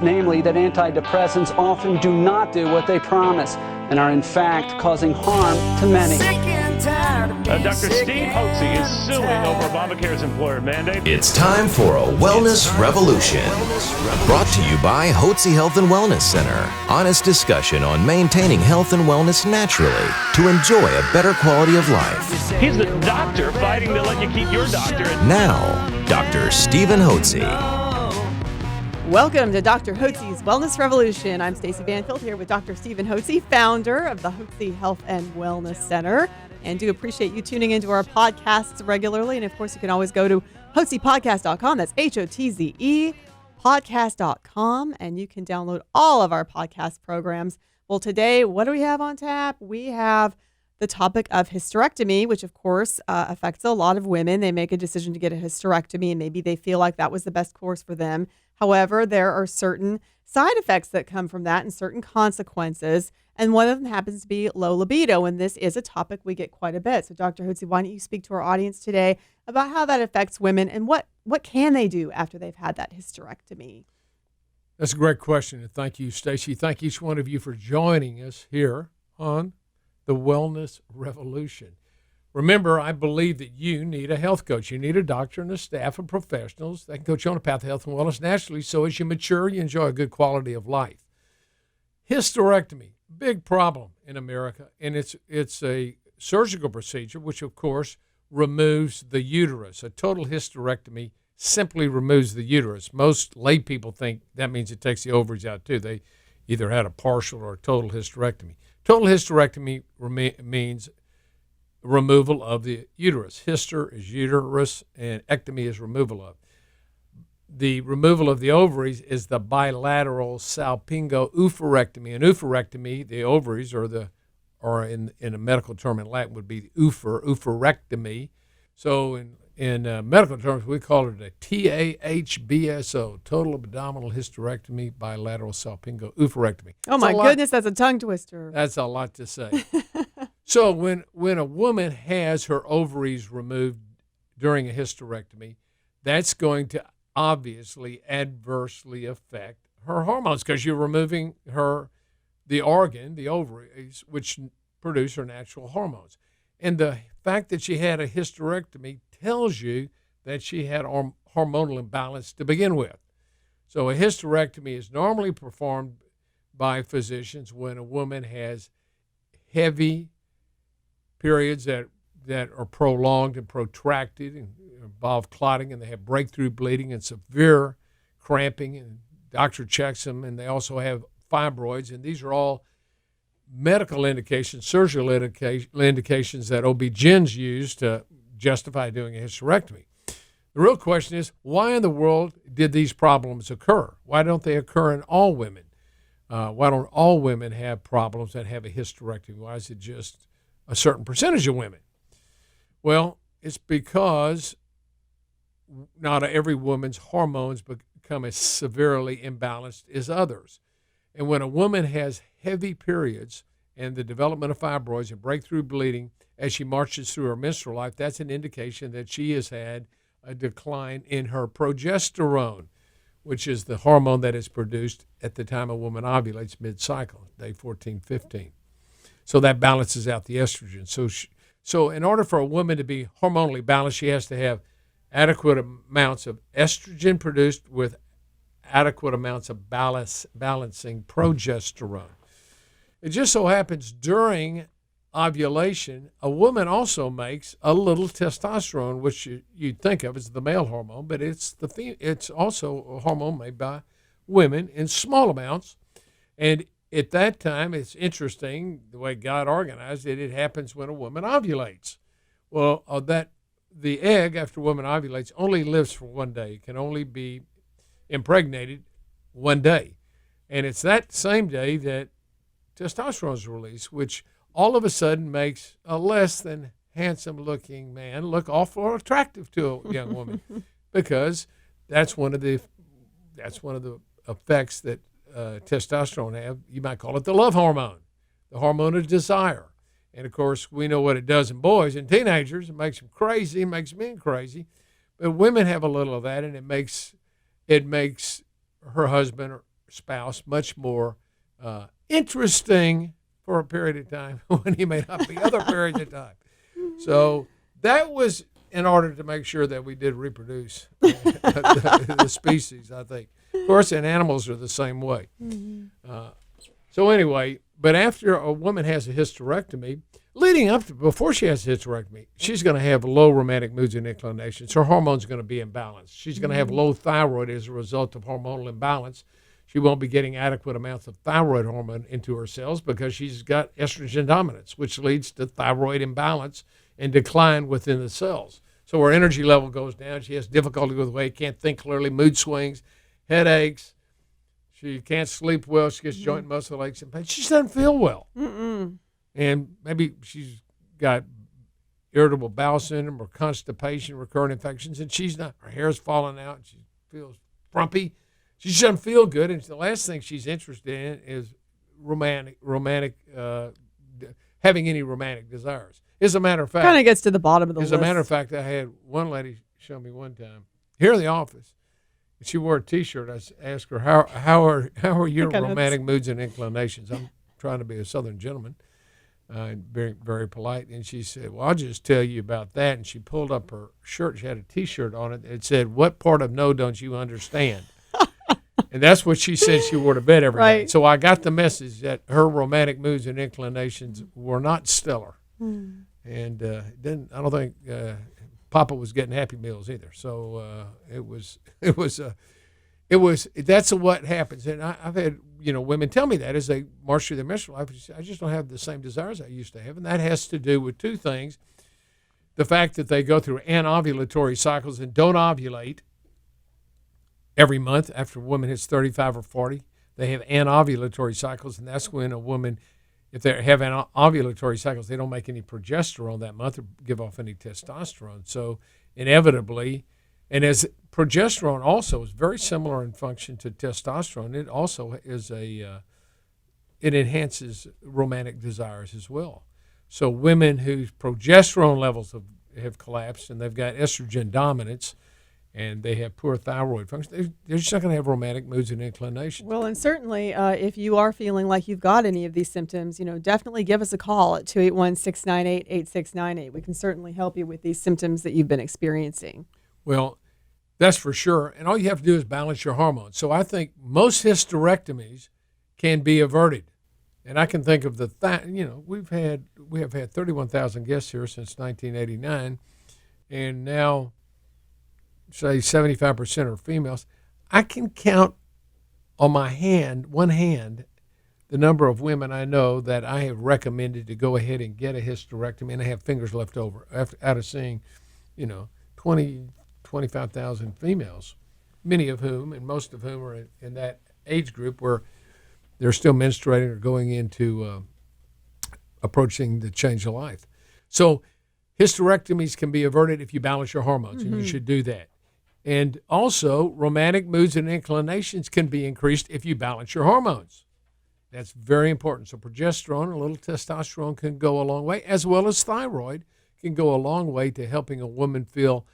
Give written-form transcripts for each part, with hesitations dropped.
namely that antidepressants often do not do what they promise and are in fact causing harm to many. Dr. Steve Hotze is suing over Obamacare's employer mandate. It's time for a wellness revolution. Brought to you by Hotze Health and Wellness Center. Honest discussion on maintaining health and wellness naturally to enjoy a better quality of life. He's the doctor fighting to let you keep your doctor. Now, Dr. Stephen Hotze. Welcome to Dr. Hotze's Wellness Revolution. I'm Stacey Banfield here with Dr. Stephen Hotze, founder of the Hotze Health and Wellness Center. And do appreciate you tuning into our podcasts regularly. And of course, you can always go to hotzepodcast.com. That's HOTZE podcast.com. And you can download all of our podcast programs. Well, today, what do we have on tap? We have the topic of hysterectomy, which of course affects a lot of women. They make a decision to get a hysterectomy and maybe they feel like that was the best course for them. However, there are certain side effects that come from that and certain consequences. And one of them happens to be low libido. And this is a topic we get quite a bit. So Dr. Hotze, why don't you speak to our audience today about how that affects women and what can they do after they've had that hysterectomy? That's a great question. And thank you, Stacey. Thank each one of you for joining us here on the Wellness Revolution. Remember, I believe that you need a health coach. You need a doctor and a staff of professionals that can coach you on a path of health and wellness naturally so as you mature, you enjoy a good quality of life. Hysterectomy, big problem in America, and it's a surgical procedure which, of course, removes the uterus. A total hysterectomy simply removes the uterus. Most lay people think that means it takes the ovaries out too. They either had a partial or a total hysterectomy. Total hysterectomy means removal of the uterus. Hyster is uterus, and ectomy is removal of. The removal of the ovaries is the bilateral salpingo oophorectomy. An oophorectomy, the ovaries, or in a medical term in Latin would be oophorectomy. So in medical terms, we call it a TAHBSO, total abdominal hysterectomy, bilateral salpingo oophorectomy. Oh my goodness, that's a tongue twister. That's a lot to say. So when a woman has her ovaries removed during a hysterectomy, that's going to obviously adversely affect her hormones because you're removing the organ, the ovaries, which produce her natural hormones. And the fact that she had a hysterectomy tells you that she had hormonal imbalance to begin with. So a hysterectomy is normally performed by physicians when a woman has heavy periods that are prolonged and protracted and involve clotting, and they have breakthrough bleeding and severe cramping, and doctor checks them, and they also have fibroids, and these are all medical indications, surgical indications that OB-GYNs use to justify doing a hysterectomy. The real question is, why in the world did these problems occur? Why don't they occur in all women? Why don't all women have problems that have a hysterectomy? Why is it just a certain percentage of women? Well, it's because not every woman's hormones become as severely imbalanced as others. And when a woman has heavy periods and the development of fibroids and breakthrough bleeding as she marches through her menstrual life, that's an indication that she has had a decline in her progesterone, which is the hormone that is produced at the time a woman ovulates mid-cycle, day 14, 15. So that balances out the estrogen. So in order for a woman to be hormonally balanced, she has to have adequate amounts of estrogen produced with adequate amounts of balancing progesterone. It just so happens during ovulation, a woman also makes a little testosterone, which you'd think of as the male hormone, but it's also a hormone made by women in small amounts. And at that time, it's interesting the way God organized it. It happens when a woman ovulates. Well, the egg after a woman ovulates only lives for 1 day. It can only be impregnated 1 day, and it's that same day that testosterone is released, which all of a sudden makes a less than handsome-looking man look awful attractive to a young woman, because that's one of the effects that testosterone have. You might call it the love hormone, the hormone of desire. And of course, we know what it does in boys and teenagers. It makes them crazy, it makes men crazy. But women have a little of that, and it makes her husband spouse much more interesting for a period of time when he may not be other periods of time. So that was in order to make sure that we did reproduce the species, I think. Of course, and animals are the same way. So anyway, but after a woman has a hysterectomy, leading up to, before she has a hysterectomy, she's going to have low romantic moods and inclinations. Her hormones are going to be imbalanced. She's going to have low thyroid as a result of hormonal imbalance. She won't be getting adequate amounts of thyroid hormone into her cells because she's got estrogen dominance, which leads to thyroid imbalance and decline within the cells. So her energy level goes down. She has difficulty with weight, can't think clearly, mood swings, headaches. She can't sleep well. She gets joint muscle aches and pain. She doesn't feel well. And maybe she's got irritable bowel syndrome or constipation, recurrent infections, and she's not, her hair's falling out, and she feels frumpy. She just doesn't feel good, and the last thing she's interested in is having any romantic desires. As a matter of fact, kind of gets to the bottom of the list. As a matter of fact, I had one lady show me one time here in the office. She wore a T-shirt. I asked her, "How are your romantic moods and inclinations?" I'm trying to be a Southern gentleman, and very very polite. And she said, "Well, I'll just tell you about that." And she pulled up her shirt. She had a T-shirt on it. It said, "What part of no don't you understand?" And that's what she said she wore to bed every night. So I got the message that her romantic moods and inclinations were not stellar. And I don't think Papa was getting Happy Meals either. So that's what happens. And I've had, women tell me that as they march through their menstrual life. I just don't have the same desires I used to have. And that has to do with two things. The fact that they go through anovulatory cycles and don't ovulate every month after a woman hits 35 or 40. They have anovulatory cycles, and that's when a woman, if they have ovulatory cycles, they don't make any progesterone that month or give off any testosterone. So inevitably, and as progesterone also is very similar in function to testosterone, it also is it enhances romantic desires as well. So women whose progesterone levels have collapsed and they've got estrogen dominance, and they have poor thyroid function, they're just not going to have romantic moods and inclinations. Well, and certainly if you are feeling like you've got any of these symptoms, definitely give us a call at 281-698-8698. We can certainly help you with these symptoms that you've been experiencing. Well, that's for sure. And all you have to do is balance your hormones. So I think most hysterectomies can be averted. And I can think of we have had 31,000 guests here since 1989, and now say 75% are females. I can count on one hand, the number of women I know that I have recommended to go ahead and get a hysterectomy, and I have fingers left over out of seeing, 25,000 females, many of whom, and most of whom are in that age group where they're still menstruating or going into approaching the change of life. So hysterectomies can be averted if you balance your hormones, and you should do that. And also, romantic moods and inclinations can be increased if you balance your hormones. That's very important. So progesterone, a little testosterone can go a long way, as well as thyroid can go a long way to helping a woman feel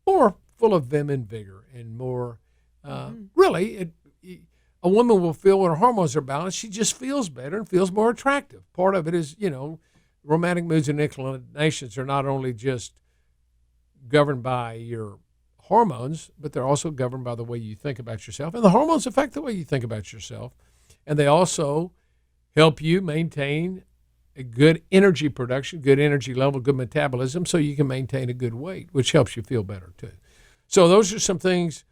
more full of vim and vigor and more, really, a woman will feel when her hormones are balanced, she just feels better and feels more attractive. Part of it is, romantic moods and inclinations are not only just governed by your hormones, but they're also governed by the way you think about yourself. And the hormones affect the way you think about yourself. And they also help you maintain a good energy production, good energy level, good metabolism, so you can maintain a good weight, which helps you feel better too. So those are some things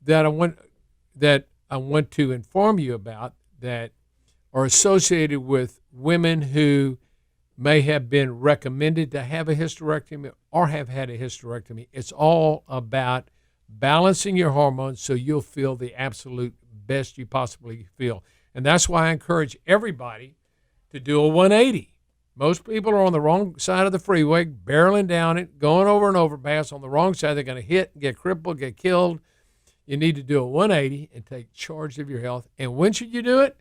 that I want to inform you about that are associated with women who may have been recommended to have a hysterectomy or have had a hysterectomy. It's all about balancing your hormones so you'll feel the absolute best you possibly feel. And that's why I encourage everybody to do a 180. Most people are on the wrong side of the freeway, barreling down it, going over and overpass on the wrong side. They're going to hit, get crippled, get killed. You need to do a 180 and take charge of your health. And when should you do it?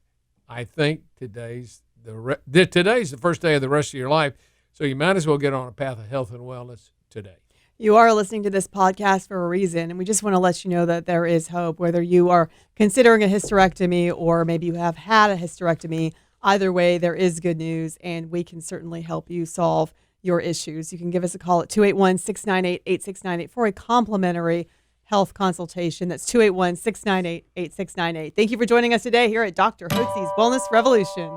I think today's the first day of the rest of your life, so you might as well get on a path of health and wellness today. You are listening to this podcast for a reason, and we just want to let you know that there is hope. Whether you are considering a hysterectomy or maybe you have had a hysterectomy, either way, there is good news, and we can certainly help you solve your issues. You can give us a call at 281-698-8698 for a complimentary health consultation. That's 281-698-8698. Thank you for joining us today here at Dr. Hotze's Wellness Revolution.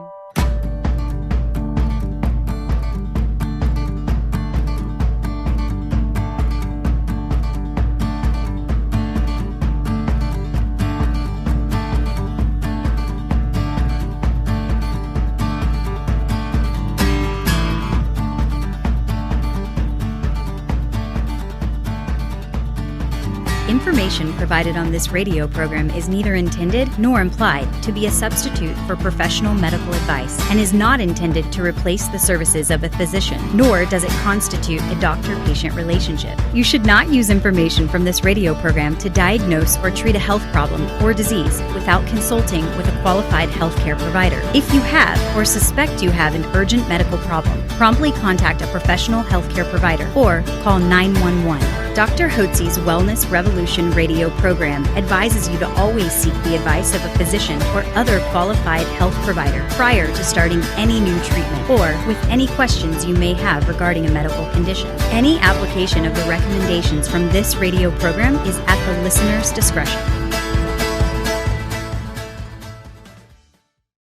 Information provided on this radio program is neither intended nor implied to be a substitute for professional medical advice and is not intended to replace the services of a physician, nor does it constitute a doctor-patient relationship. You should not use information from this radio program to diagnose or treat a health problem or disease without consulting with a qualified healthcare provider. If you have or suspect you have an urgent medical problem, promptly contact a professional healthcare provider or call 911. Dr. Hotze's Wellness Revolution radio program advises you to always seek the advice of a physician or other qualified health provider prior to starting any new treatment or with any questions you may have regarding a medical condition. Any application of the recommendations from this radio program is at the listener's discretion.